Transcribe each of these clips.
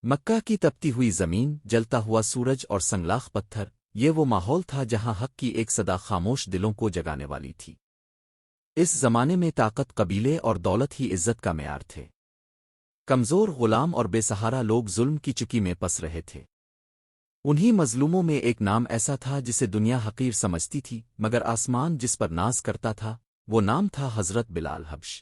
مکہ کی تپتی ہوئی زمین، جلتا ہوا سورج اور سنگلاخ پتھر، یہ وہ ماحول تھا جہاں حق کی ایک صدا خاموش دلوں کو جگانے والی تھی۔ اس زمانے میں طاقت، قبیلے اور دولت ہی عزت کا معیار تھے۔ کمزور، غلام اور بے سہارا لوگ ظلم کی چکی میں پس رہے تھے۔ انہی مظلوموں میں ایک نام ایسا تھا جسے دنیا حقیر سمجھتی تھی، مگر آسمان جس پر ناز کرتا تھا، وہ نام تھا حضرت بلال حبش۔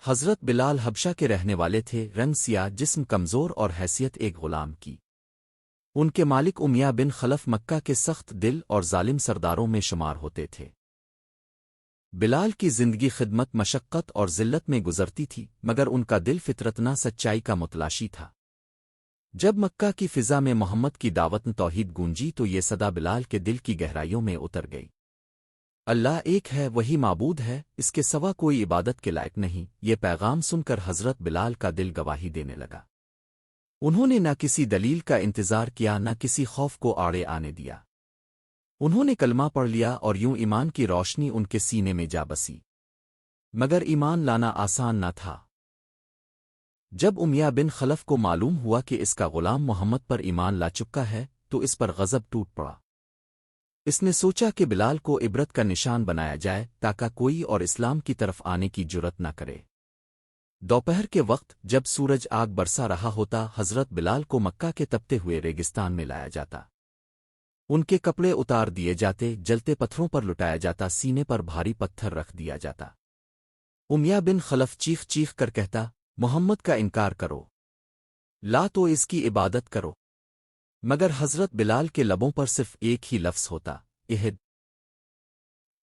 حضرت بلال حبشہ کے رہنے والے تھے، رنگ سیاہ، جسم کمزور اور حیثیت ایک غلام کی۔ ان کے مالک امیہ بن خلف مکہ کے سخت دل اور ظالم سرداروں میں شمار ہوتے تھے۔ بلال کی زندگی خدمت، مشقت اور ذلت میں گزرتی تھی، مگر ان کا دل فطرتنا سچائی کا متلاشی تھا۔ جب مکہ کی فضا میں محمد کی دعوت توحید گونجی تو یہ صدا بلال کے دل کی گہرائیوں میں اتر گئی۔ اللہ ایک ہے، وہی معبود ہے، اس کے سوا کوئی عبادت کے لائق نہیں۔ یہ پیغام سن کر حضرت بلال کا دل گواہی دینے لگا۔ انہوں نے نہ کسی دلیل کا انتظار کیا، نہ کسی خوف کو آڑے آنے دیا۔ انہوں نے کلمہ پڑھ لیا اور یوں ایمان کی روشنی ان کے سینے میں جا بسی۔ مگر ایمان لانا آسان نہ تھا۔ جب امیہ بن خلف کو معلوم ہوا کہ اس کا غلام محمد پر ایمان لا چکا ہے تو اس پر غضب ٹوٹ پڑا۔ اس نے سوچا کہ بلال کو عبرت کا نشان بنایا جائے تاکہ کوئی اور اسلام کی طرف آنے کی جرت نہ کرے۔ دوپہر کے وقت جب سورج آگ برسا رہا ہوتا، حضرت بلال کو مکہ کے تپتے ہوئے ریگستان میں لایا جاتا۔ ان کے کپڑے اتار دیے جاتے، جلتے پتھروں پر لٹایا جاتا، سینے پر بھاری پتھر رکھ دیا جاتا۔ امیہ بن خلف چیخ چیخ کر کہتا، محمد کا انکار کرو، لا تو اس کی عبادت کرو۔ مگر حضرت بلال کے لبوں پر صرف ایک ہی لفظ ہوتا، احد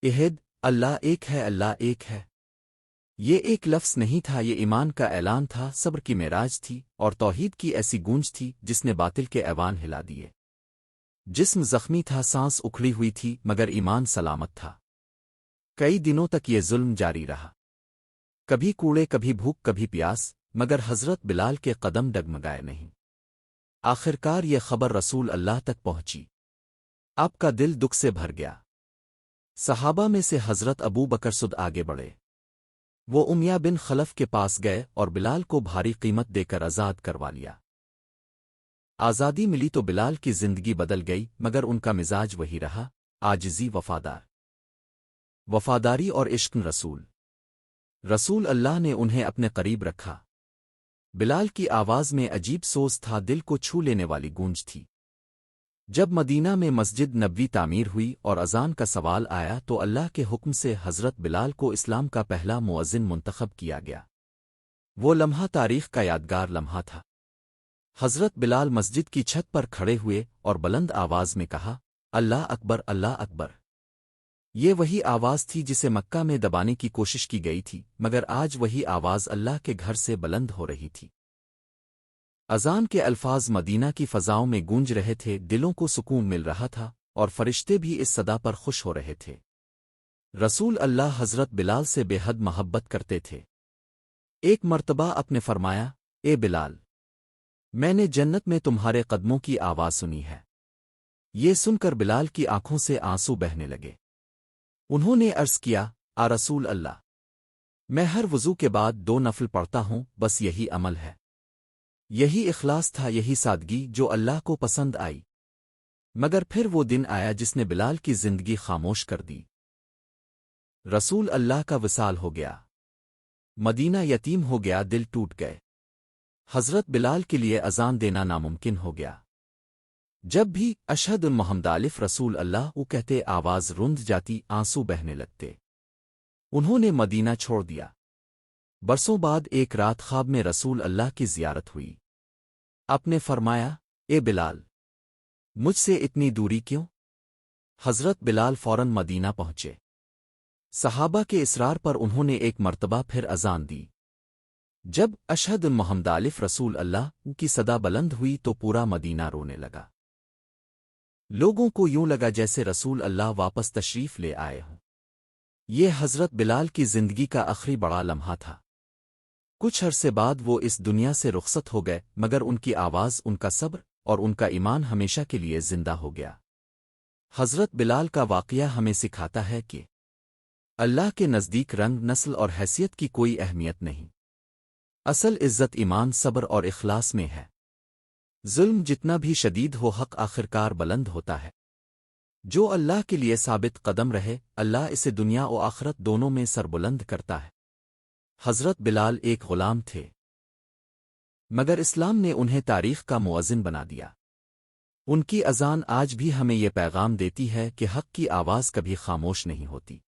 احد، اللہ ایک ہے، اللہ ایک ہے۔ یہ ایک لفظ نہیں تھا، یہ ایمان کا اعلان تھا، صبر کی معراج تھی، اور توحید کی ایسی گونج تھی جس نے باطل کے ایوان ہلا دیے۔ جسم زخمی تھا، سانس اکھڑی ہوئی تھی، مگر ایمان سلامت تھا۔ کئی دنوں تک یہ ظلم جاری رہا، کبھی کوڑے، کبھی بھوک، کبھی پیاس، مگر حضرت بلال کے قدم ڈگمگائے نہیں۔ آخرکار یہ خبر رسول اللہ تک پہنچی۔ آپ کا دل دکھ سے بھر گیا۔ صحابہ میں سے حضرت ابو بکر صد آگے بڑھے۔ وہ امیہ بن خلف کے پاس گئے اور بلال کو بھاری قیمت دے کر آزاد کروا لیا۔ آزادی ملی تو بلال کی زندگی بدل گئی، مگر ان کا مزاج وہی رہا، عاجزی، وفاداری اور عشق رسول اللہ نے انہیں اپنے قریب رکھا۔ بلال کی آواز میں عجیب سوز تھا، دل کو چھو لینے والی گونج تھی۔ جب مدینہ میں مسجد نبوی تعمیر ہوئی اور اذان کا سوال آیا تو اللہ کے حکم سے حضرت بلال کو اسلام کا پہلا مؤذن منتخب کیا گیا۔ وہ لمحہ تاریخ کا یادگار لمحہ تھا۔ حضرت بلال مسجد کی چھت پر کھڑے ہوئے اور بلند آواز میں کہا، اللہ اکبر، اللہ اکبر۔ یہ وہی آواز تھی جسے مکہ میں دبانے کی کوشش کی گئی تھی، مگر آج وہی آواز اللہ کے گھر سے بلند ہو رہی تھی۔ اذان کے الفاظ مدینہ کی فضاؤں میں گونج رہے تھے، دلوں کو سکون مل رہا تھا، اور فرشتے بھی اس صدا پر خوش ہو رہے تھے۔ رسول اللہ حضرت بلال سے بے حد محبت کرتے تھے۔ ایک مرتبہ آپ نے فرمایا، اے بلال، میں نے جنت میں تمہارے قدموں کی آواز سنی ہے۔ یہ سن کر بلال کی آنکھوں سے آنسو بہنے لگے۔ انہوں نے عرض کیا، آ رسول اللہ، میں ہر وضو کے بعد 2 نفل پڑھتا ہوں، بس یہی عمل ہے۔ یہی اخلاص تھا، یہی سادگی جو اللہ کو پسند آئی۔ مگر پھر وہ دن آیا جس نے بلال کی زندگی خاموش کر دی۔ رسول اللہ کا وصال ہو گیا، مدینہ یتیم ہو گیا، دل ٹوٹ گئے۔ حضرت بلال کے لیے اذان دینا ناممکن ہو گیا۔ جب بھی اشہد محمد الف رسول اللہ وہ کہتے، آواز رند جاتی، آنسو بہنے لگتے۔ انہوں نے مدینہ چھوڑ دیا۔ برسوں بعد ایک رات خواب میں رسول اللہ کی زیارت ہوئی۔ آپ نے فرمایا، اے بلال، مجھ سے اتنی دوری کیوں؟ حضرت بلال فوراً مدینہ پہنچے۔ صحابہ کے اصرار پر انہوں نے ایک مرتبہ پھر اذان دی۔ جب اشہد محمد الف رسول اللہ کی صدا بلند ہوئی تو پورا مدینہ رونے لگا۔ لوگوں کو یوں لگا جیسے رسول اللہ واپس تشریف لے آئے ہوں۔ یہ حضرت بلال کی زندگی کا آخری بڑا لمحہ تھا۔ کچھ عرصے بعد وہ اس دنیا سے رخصت ہو گئے، مگر ان کی آواز، ان کا صبر اور ان کا ایمان ہمیشہ کے لیے زندہ ہو گیا۔ حضرت بلال کا واقعہ ہمیں سکھاتا ہے کہ اللہ کے نزدیک رنگ، نسل اور حیثیت کی کوئی اہمیت نہیں۔ اصل عزت ایمان، صبر اور اخلاص میں ہے۔ ظلم جتنا بھی شدید ہو حق آخرکار بلند ہوتا ہے۔ جو اللہ کے لیے ثابت قدم رہے اللہ اسے دنیا و آخرت دونوں میں سربلند کرتا ہے۔ حضرت بلال ایک غلام تھے، مگر اسلام نے انہیں تاریخ کا موزن بنا دیا۔ ان کی اذان آج بھی ہمیں یہ پیغام دیتی ہے کہ حق کی آواز کبھی خاموش نہیں ہوتی۔